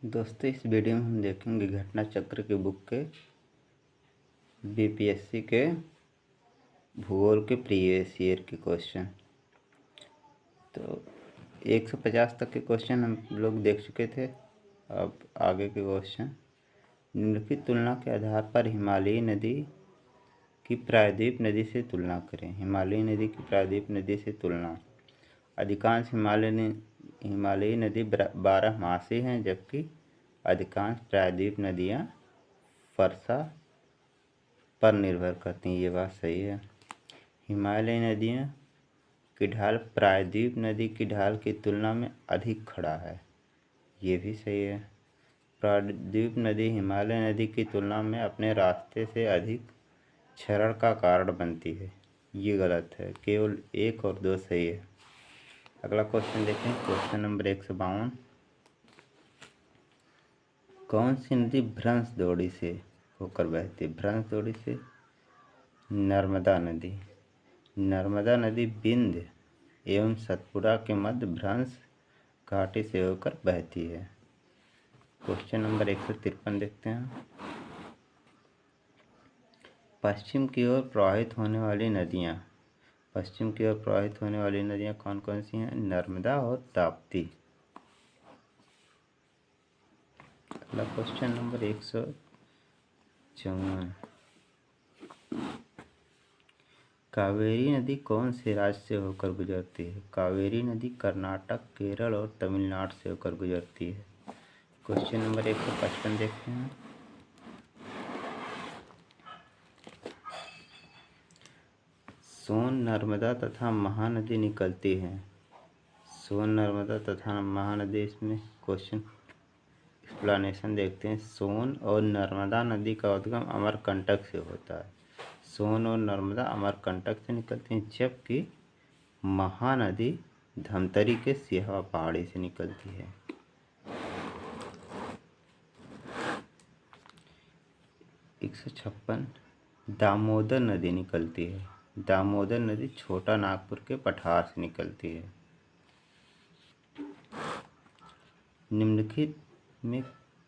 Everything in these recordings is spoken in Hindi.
दोस्तों, इस वीडियो में हम देखेंगे घटना चक्र की बुक के बीपीएससी के भूगोल के प्रीवियस ईयर के क्वेश्चन। तो 150 तक के क्वेश्चन हम लोग देख चुके थे। अब आगे के क्वेश्चन। निम्नलिखित तुलना के आधार पर हिमालयी नदी की प्रायद्वीप नदी से तुलना करें। हिमालयी नदी की प्रायद्वीप नदी से तुलना। अधिकांश हिमालयी नदी 12 मासी हैं, जबकि अधिकांश प्रायद्वीप नदियाँ वर्षा पर निर्भर करती हैं। ये बात सही है। हिमालयी नदियों की ढाल प्रायद्वीप नदी की ढाल की तुलना में अधिक खड़ा है। ये भी सही है। प्रायद्वीप नदी हिमालय नदी की तुलना में अपने रास्ते से अधिक क्षरण का कारण बनती है। ये गलत है। केवल 1 और 2 सही है। अगला क्वेश्चन देखें। Question number 152। कौन सी नदी भ्रंश द्रोणी से होकर बहती है? भ्रंश द्रोणी से नर्मदा नदी। नर्मदा नदी विंध्य एवं सतपुड़ा के मध्य भ्रंश घाटी से होकर बहती है। क्वेश्चन नंबर 153 देखते हैं। पश्चिम की ओर प्रवाहित होने वाली नदियाँ। पश्चिम की ओर प्रवाहित होने वाली नदियाँ कौन कौन सी हैं? नर्मदा और ताप्ती। अगला क्वेश्चन नंबर 154। कावेरी नदी कौन से राज्य से होकर गुजरती है? कावेरी नदी कर्नाटक, केरल और तमिलनाडु से होकर गुजरती है। क्वेश्चन नंबर 155 देखते हैं। सोन, नर्मदा तथा महानदी निकलती है। सोन, नर्मदा तथा महानदी, इसमें क्वेश्चन एक्सप्लेनेशन देखते हैं। सोन और नर्मदा नदी का उद्गम अमरकंटक से होता है। सोन और नर्मदा अमरकंटक से निकलती हैं, जबकि महानदी धमतरी के सिहवा पहाड़ी से निकलती है। 156। दामोदर नदी निकलती है। दामोदर नदी छोटा नागपुर के पठार से निकलती है। निम्नलिखित में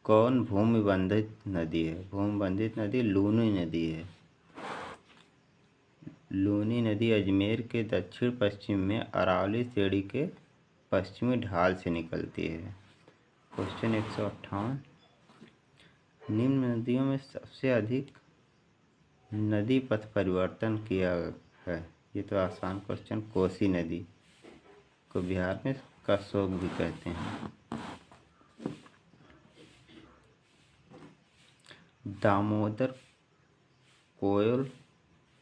कौन भूमि बंधित नदी है? भूमि बंधित नदी लूनी नदी है। लूनी नदी अजमेर के दक्षिण पश्चिम में अरावली श्रेणी के पश्चिमी ढाल से निकलती है। क्वेश्चन 158। निम्न नदियों में सबसे अधिक नदी पथ परिवर्तन किया है। ये तो आसान क्वेश्चन। कोसी नदी को बिहार में कसोग भी कहते हैं। दामोदर, कोयल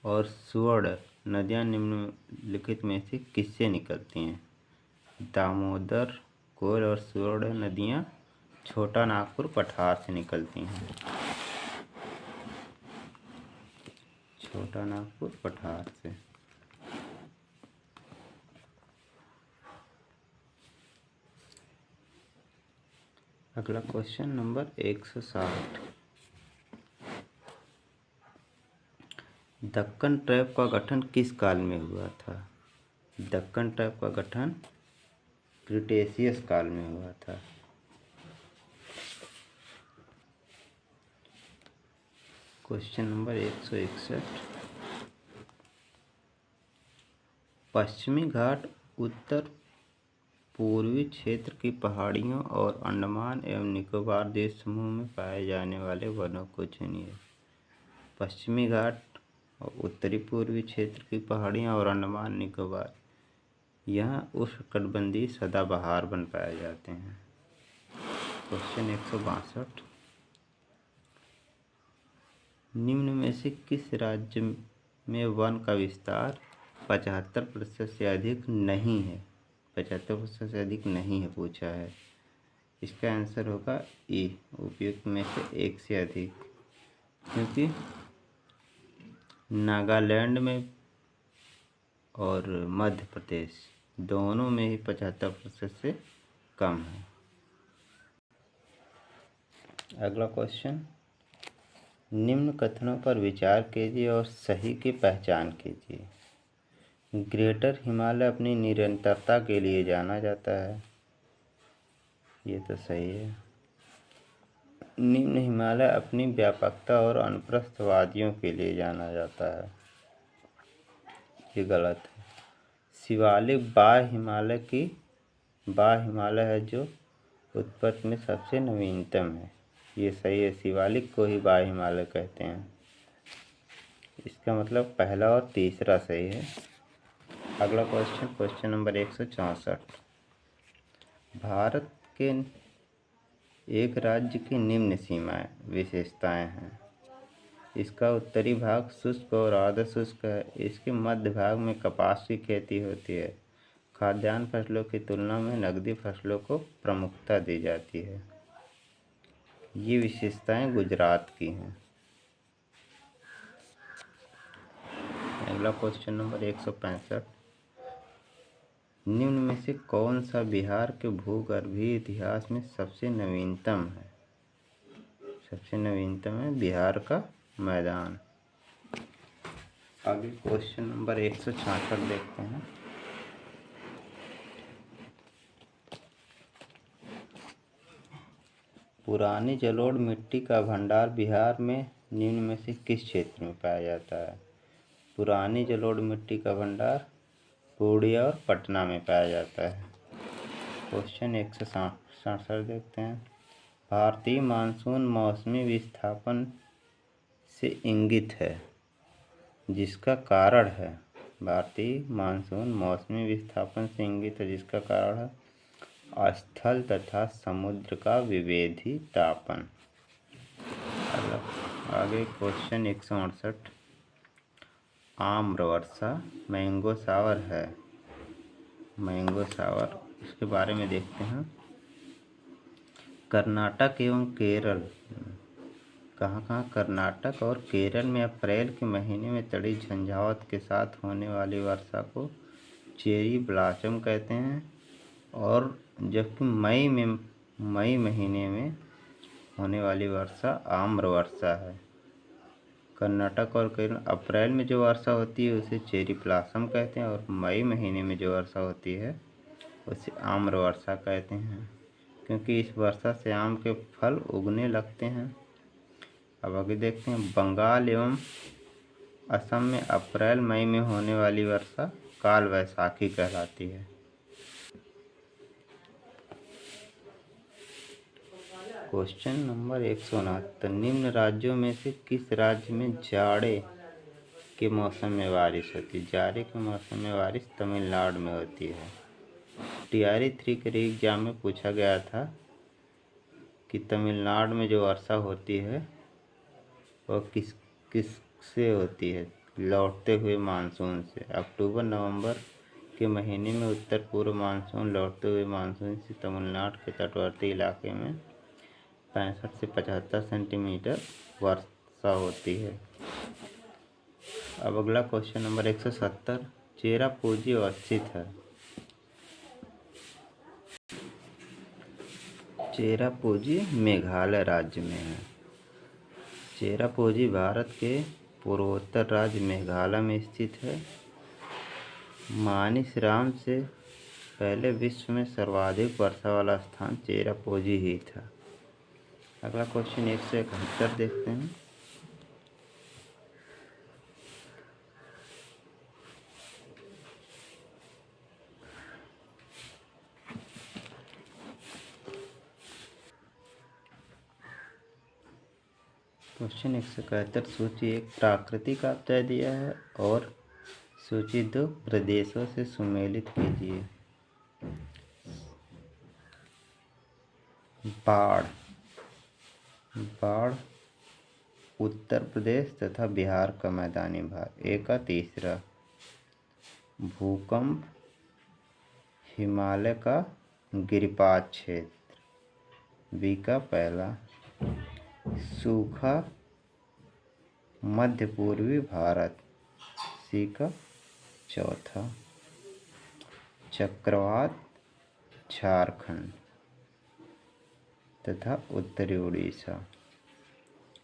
और स्वर्ण नदियाँ निम्नलिखित में से किससे निकलती हैं? दामोदर, कोयल और स्वर्ण नदियाँ छोटा नागपुर पठार से निकलती हैं। छोटा नागपुर पठार से। अगला क्वेश्चन नंबर 160। दक्कन ट्रैप का गठन किस काल में हुआ था? दक्कन ट्रैप का गठन क्रिटेशियस काल में हुआ था। Question number 161। पश्चिमी घाट उत्तर पूर्वी क्षेत्र की पहाड़ियों और अंडमान एवं निकोबार द्वीप समूह में पाए जाने वाले वनों को चुनिए। पश्चिमी घाट और उत्तरी पूर्वी क्षेत्र की पहाड़ियाँ और अंडमान निकोबार, यहाँ उष्णकटिबंधीय सदाबहार वन पाए जाते हैं। क्वेश्चन 162। निम्न में से किस राज्य में वन का विस्तार 75% से अधिक नहीं है? 75% से अधिक नहीं है पूछा है। इसका आंसर होगा ई, उपयुक्त में से एक से अधिक, क्योंकि नागालैंड में और मध्य प्रदेश दोनों में ही 75% से कम है। अगला क्वेश्चन। निम्न कथनों पर विचार कीजिए और सही की पहचान कीजिए। ग्रेटर हिमालय अपनी निरंतरता के लिए जाना जाता है। ये तो सही है। निम्न हिमालय अपनी व्यापकता और अनुप्रस्थ वादियों के लिए जाना जाता है। ये गलत है। शिवालिक बाह्य हिमालय है जो उत्पत्ति में सबसे नवीनतम है। ये सही है, शिवालिक को ही बाह्य हिमालय कहते हैं। इसका मतलब पहला और तीसरा सही है। अगला क्वेश्चन नंबर 164। भारत के एक राज्य की निम्न सीमाएं विशेषताएं हैं। इसका उत्तरी भाग शुष्क और अर्ध शुष्क है। इसके मध्य भाग में कपास की खेती होती है। खाद्यान्न फसलों की तुलना में नकदी फसलों को प्रमुखता दी जाती है। ये विशेषताएं गुजरात की हैं। अगला क्वेश्चन नंबर 165। निम्न में से कौन सा बिहार के भूगर्भीय इतिहास में सबसे नवीनतम है? सबसे नवीनतम है बिहार का मैदान। आगे क्वेश्चन नंबर 166 देखते हैं। पुरानी जलोढ़ मिट्टी का भंडार बिहार में निम्न में से किस क्षेत्र में पाया जाता है? पुरानी जलोढ़ मिट्टी का भंडार पूर्णिया और पटना में पाया जाता है। क्वेश्चन 167 देखते हैं। भारतीय मानसून मौसमी विस्थापन से इंगित है, जिसका कारण है। भारतीय मानसून मौसमी विस्थापन से इंगित है, जिसका कारण है स्थल तथा समुद्र का विभेदी तापन। आगे क्वेश्चन 168। आम्रवर्षा मैंगो सावर है। मैंगो सावर, इसके बारे में देखते हैं। कर्नाटक एवं केरल, कहाँ कर्नाटक और केरल में अप्रैल के महीने में तड़ी झंझावात के साथ होने वाली वर्षा को चेरी ब्लॉसम कहते हैं, और जबकि मई महीने में होने वाली वर्षा आम्र वर्षा है। कर्नाटक और केरल अप्रैल में जो वर्षा होती है उसे चेरी ब्लॉसम कहते हैं, और मई महीने में जो वर्षा होती है उसे आम्र वर्षा कहते हैं, क्योंकि इस वर्षा से आम के फल उगने लगते हैं। अब आगे देखते हैं। बंगाल एवं असम में अप्रैल मई में होने वाली वर्षा काल वैसाखी कहलाती है। Question number 169। निम्न राज्यों में से किस राज्य में जाड़े के मौसम में बारिश होती है? जाड़े के मौसम में बारिश तमिलनाडु में होती है। TRE 3 के एग्जाम में पूछा गया था कि तमिलनाडु में जो वर्षा होती है वह किस से होती है? लौटते हुए मानसून से। अक्टूबर नवंबर के महीने में उत्तर पूर्व मानसून लौटते हुए मानसून से तमिलनाडु के तटवर्ती इलाके में 65 से 75 सेंटीमीटर वर्षा होती है। अब अगला क्वेश्चन नंबर 170। चेरापूंजी अवस्थित है। चेरापूंजी मेघालय राज्य में है। चेरापूंजी भारत के पूर्वोत्तर राज्य मेघालय में स्थित है। मानिसराम से पहले विश्व में सर्वाधिक वर्षा वाला स्थान चेरापूंजी ही था। अगला क्वेश्चन 171 देखते हैं। क्वेश्चन 171। सूची 1 प्राकृतिक आपदा दिया है और सूची 2 प्रदेशों से सुमेलित कीजिए। बाढ़ उत्तर प्रदेश तथा बिहार का मैदानी भाग। A का तीसरा। भूकंप हिमालय का गिरिपात क्षेत्र। B का पहला। सूखा मध्य पूर्वी भारत। C का चौथा। चक्रवात झारखंड तथा उत्तरी उड़ीसा।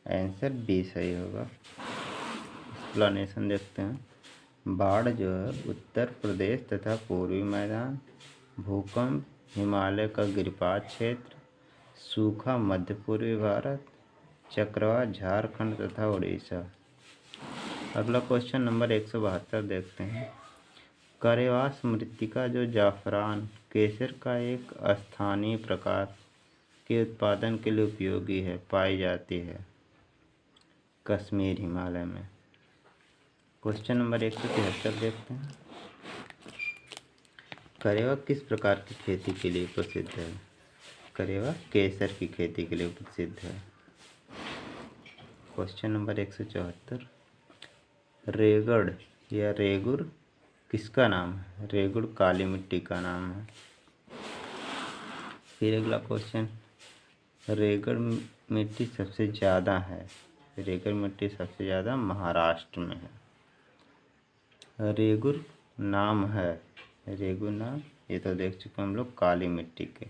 आंसर B सही होगा। एक्सप्लेनेशन देखते हैं। बाढ़ जो है उत्तर प्रदेश तथा पूर्वी मैदान। भूकंप हिमालय का गिरिपात क्षेत्र। सूखा मध्य पूर्वी भारत, चक्रवात झारखंड तथा उड़ीसा। अगला क्वेश्चन नंबर 172 देखते हैं। करेवास मृत्तिका जो जाफरान केसर का एक स्थानीय प्रकार के उत्पादन के लिए उपयोगी है, पाई जाती है कश्मीर हिमालय में। क्वेश्चन नंबर 173 देखते हैं। करेवा किस प्रकार की खेती के लिए प्रसिद्ध है? करेवा केसर की खेती के लिए प्रसिद्ध है। Question number 174। रेगड़ या रेगुर किसका नाम है? रेगुड़ काली मिट्टी का नाम है। फिर अगला क्वेश्चन, रेगड़ मिट्टी सबसे ज़्यादा है, रेगड़ मिट्टी सबसे ज़्यादा महाराष्ट्र में है। रेगुर नाम है, रेगुर नाम ये तो देख चुके हम लोग काली मिट्टी के।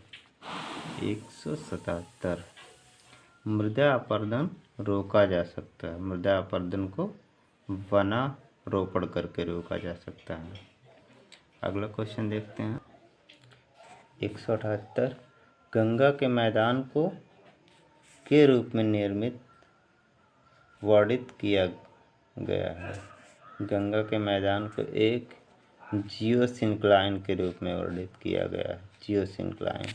177। मृदा अपरदन रोका जा सकता है, मृदा अपरदन को वनारोपण करके रोका जा सकता है। अगला क्वेश्चन देखते हैं। 178। गंगा के मैदान को के रूप में निर्मित वर्णित किया गया है? गंगा के मैदान को एक जियोसिंक्लाइन के रूप में वर्णित किया गया है, जियोसिंक्लाइन।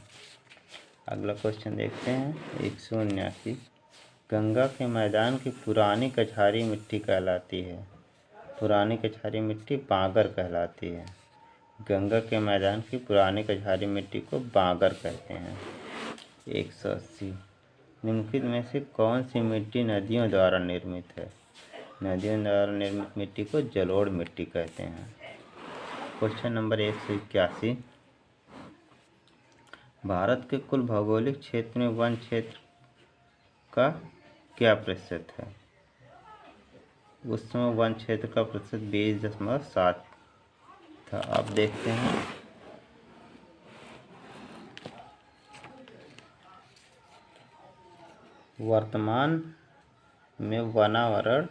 अगला क्वेश्चन देखते हैं। 179। गंगा के मैदान की पुरानी कछारी मिट्टी कहलाती है, पुरानी कछारी मिट्टी बांगर कहलाती है। गंगा के मैदान की पुरानी कछारी मिट्टी को बांगर कहते हैं। 180। निम्नलिखित में से कौन सी मिट्टी नदियों द्वारा निर्मित है? नदियों द्वारा निर्मित मिट्टी को जलोढ़ मिट्टी कहते हैं। Question number 181। भारत के कुल भौगोलिक क्षेत्र में वन क्षेत्र का क्या प्रतिशत है? उस समय वन क्षेत्र का प्रतिशत 20.7 था। अब देखते हैं। वर्तमान में वनावरण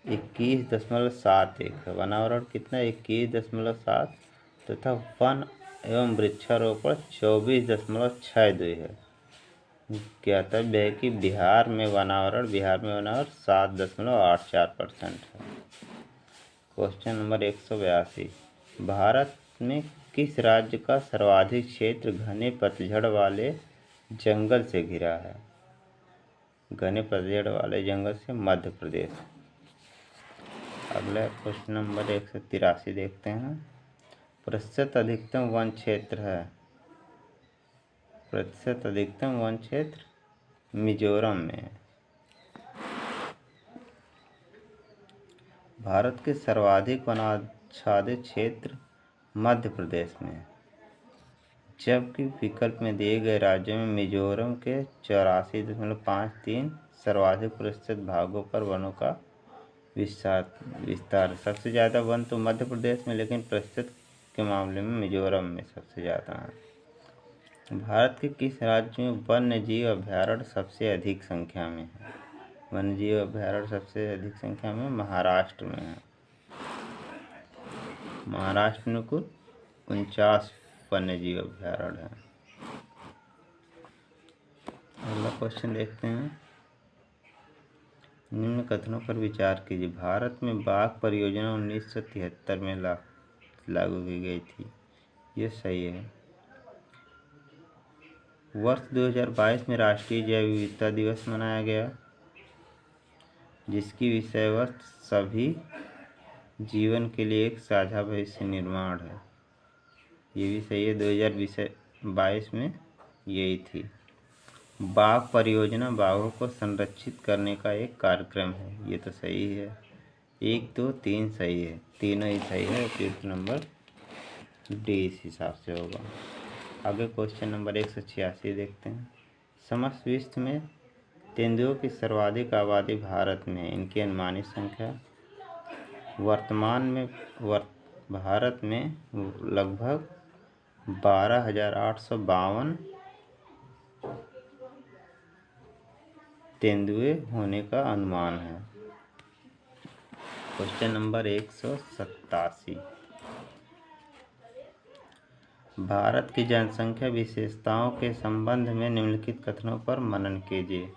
21.71 है। वनावरण कितना? 21.7 तथा वन एवं वृक्षारोपण 24.62 है। ज्ञातव्य है कि बिहार में वनावरण 7.84% है। Question number 182। भारत में किस राज्य का सर्वाधिक क्षेत्र घने पतझड़ वाले जंगल से घिरा है? घने पतझड़ वाले जंगल से मध्य प्रदेश। अगला क्वेश्चन नंबर 183 देखते हैं। प्रतिशत अधिकतम वन क्षेत्र है, प्रतिशत अधिकतम वन क्षेत्र मिजोरम में। भारत के सर्वाधिक वनाच्छादित क्षेत्र मध्य प्रदेश में, जबकि विकल्प में दिए गए राज्यों में मिजोरम के 84.53 सर्वाधिक प्रतिशत भागों पर वनों का विस्तार। सबसे ज़्यादा वन तो मध्य प्रदेश में, लेकिन प्रतिशत के मामले में मिजोरम में सबसे ज़्यादा है। भारत के किस राज्य में वन्य जीव अभयारण्य सबसे अधिक संख्या में है? वन्य जीव अभयारण्य सबसे अधिक संख्या में महाराष्ट्र में है। महाराष्ट्र में कुल 49 वन्य जीव अभयारण्य है। अगला क्वेश्चन देखते हैं। निम्न कथनों पर विचार कीजिए। भारत में बाघ परियोजना 1973 में लागू की गई थी, ये सही है। वर्ष 2022 में राष्ट्रीय जैव विविधता दिवस मनाया गया, जिसकी विषय वस्तु सभी जीवन के लिए एक साझा भविष्य निर्माण है, ये भी सही है। 2022 में यही थी। बाघ परियोजना बाघों को संरक्षित करने का एक कार्यक्रम है, ये तो सही है। 1, 2, 3 सही है, तीनों ही सही है। उपयुक्त नंबर डी इस हिसाब से होगा। आगे क्वेश्चन नंबर 186 देखते हैं। समस्त विश्व में तेंदुओं की सर्वाधिक आबादी भारत में है, इनकी अनुमानित संख्या। वर्तमान में भारत में लगभग 12,852 तेंदुए होने का अनुमान है। Question number 187। भारत की जनसंख्या विशेषताओं के संबंध में निम्नलिखित कथनों पर मनन कीजिए।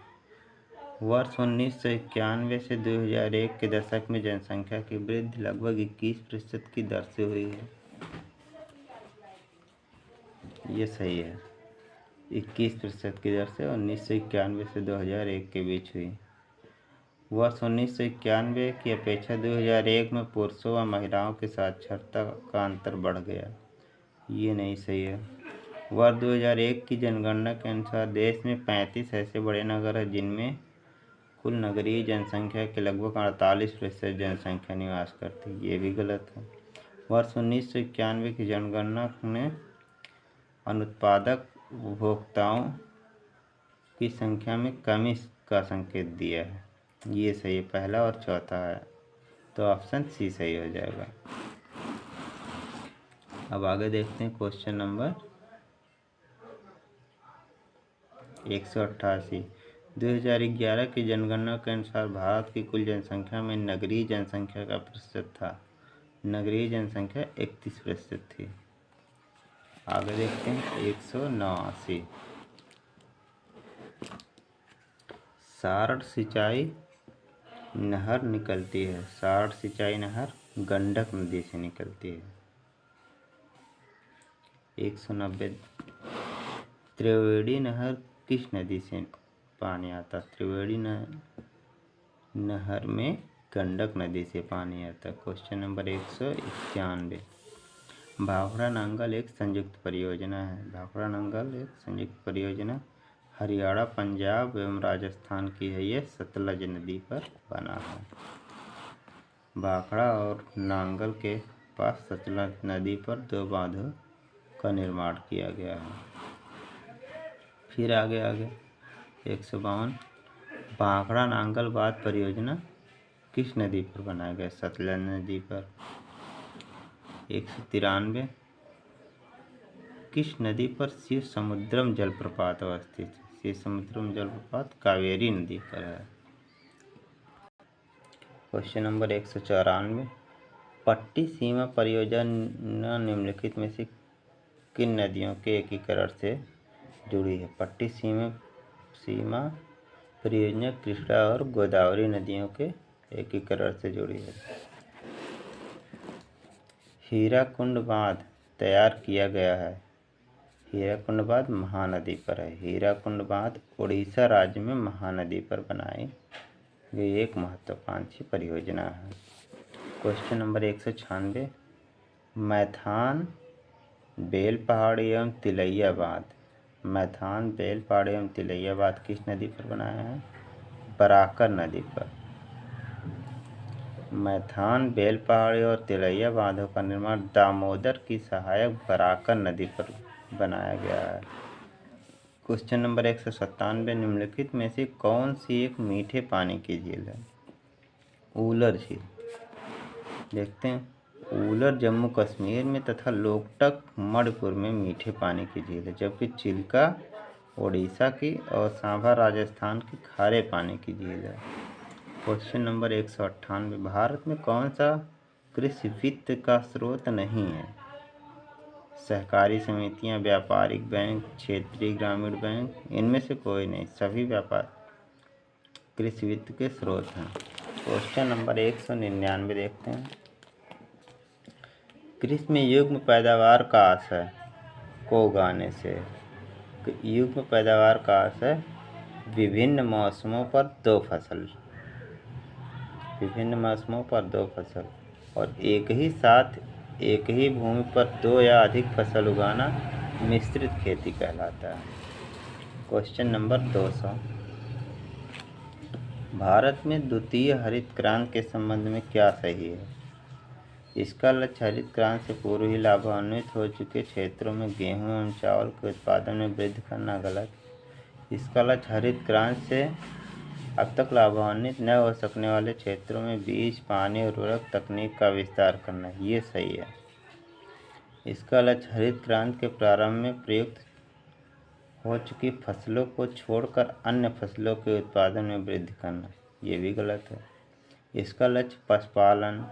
वर्ष 1991 से 2001 के दशक में जनसंख्या की वृद्धि लगभग 21% की दर से हुई है। ये सही है, 21% की दर से 1991 से 2001 के बीच हुई। वर्ष 1991 की अपेक्षा 2001 में पुरुषों व महिलाओं की साक्षरता का अंतर बढ़ गया। ये नहीं सही है। वर्ष 2001 की जनगणना के अनुसार देश में 35 ऐसे बड़े नगर हैं जिनमें कुल नगरीय जनसंख्या के लगभग 48% जनसंख्या निवास करती है। ये भी गलत है। वर्ष 1991 की जनगणना ने अनुत्पादक उपभोक्ताओं की संख्या में कमी का संकेत दिया है। ये सही है, पहला और चौथा है, तो ऑप्शन सी सही हो जाएगा। अब आगे देखते हैं क्वेश्चन नंबर 188। 2011 की जनगणना के अनुसार भारत की कुल जनसंख्या में नगरीय जनसंख्या का प्रतिशत था। नगरीय जनसंख्या 31% थी। आगे देखते हैं 189। सारण सिंचाई नहर निकलती है। सारण सिंचाई नहर गंडक नदी से निकलती है। 190। त्रिवेणी नहर किस नदी से पानी आता? त्रिवेणी नहर में गंडक नदी से पानी आता। Question number 191। भाखड़ा नांगल एक संयुक्त परियोजना है। भाखड़ा नांगल एक संयुक्त परियोजना हरियाणा, पंजाब एवं राजस्थान की है। यह सतलज नदी पर बना है। भाखड़ा और नांगल के पास सतलज नदी पर 2 बांधों का निर्माण किया गया है। फिर आगे 152। भाखड़ा नांगल बांध परियोजना किस नदी पर बनाया गया? सतलज नदी पर। 193। किस नदी पर शिव समुद्रम जलप्रपात अवस्थित है? शिव समुद्रम जलप्रपात कावेरी नदी पर है। Question number 194। पट्टी सीमा परियोजना निम्नलिखित में से किन नदियों के एकीकरण से जुड़ी है? पट्टी सीमा परियोजना कृष्णा और गोदावरी नदियों के एकीकरण से जुड़ी है। हीराकुंड बांध तैयार किया गया है। हीराकुंड बांध महानदी पर है। हीराकुंड बांध उड़ीसा राज्य में महानदी पर बनाई गई एक महत्वाकांक्षी परियोजना है। Question number 196। मैथान बेलपहाड़ी एवं तिलैया बांध। मैथान बेलपहाड़ी एवं तिलैया बांध किस नदी पर बनाया है? बराकर नदी पर। मैथान बेलपहाड़ी और तिलैया बांधों का निर्माण दामोदर की सहायक बराकर नदी पर बनाया गया है। Question number 197। निम्नलिखित में से कौन सी एक मीठे पानी की झील है? ऊलर झील। देखते हैं। ऊलर जम्मू कश्मीर में तथा लोकटक मणिपुर में मीठे पानी की झील है, जबकि चिल्का उड़ीसा की और सांभा राजस्थान की खारे पानी की झील है। Question number 198। भारत में कौन सा कृषि वित्त का स्रोत नहीं है? सहकारी समितियां, व्यापारिक बैंक, क्षेत्रीय ग्रामीण बैंक, इनमें से कोई नहीं। सभी व्यापार कृषि वित्त के स्रोत हैं। क्वेश्चन नंबर 199 देखते हैं। कृषि में युग्म पैदावार का आशय को उगाने से। युग्म पैदावार का आशय विभिन्न मौसमों पर 2 फसल। विभिन्न मौसमों पर 2 फसल और एक ही साथ एक ही भूमि पर 2 या अधिक फसल उगाना मिश्रित खेती कहलाता है। Question number 200। भारत में द्वितीय हरित क्रांति के संबंध में क्या सही है? इसका लक्ष्य हरित क्रांति से पूर्व ही लाभान्वित हो चुके क्षेत्रों में गेहूं एवं चावल के उत्पादन में वृद्धि करना गलत। इसका लक्ष्य हरित क्रांति से अब तक लाभान्वित न हो सकने वाले क्षेत्रों में बीज, पानी और उर्वरक तकनीक का विस्तार करना है। ये सही है। इसका लक्ष्य हरित क्रांति के प्रारंभ में प्रयुक्त हो चुकी फसलों को छोड़कर अन्य फसलों के उत्पादन में वृद्धि करना। ये भी गलत है। इसका लक्ष्य पशुपालन,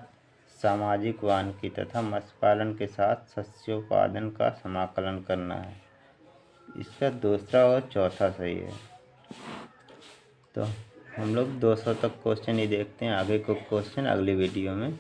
सामाजिक वानिकी तथा मत्स्य पालन के साथ शस्योत्पादन का समाकलन करना है। इसका दूसरा और चौथा सही है। तो हम लोग 200 तक क्वेश्चन ही देखते हैं, आगे को क्वेश्चन अगली वीडियो में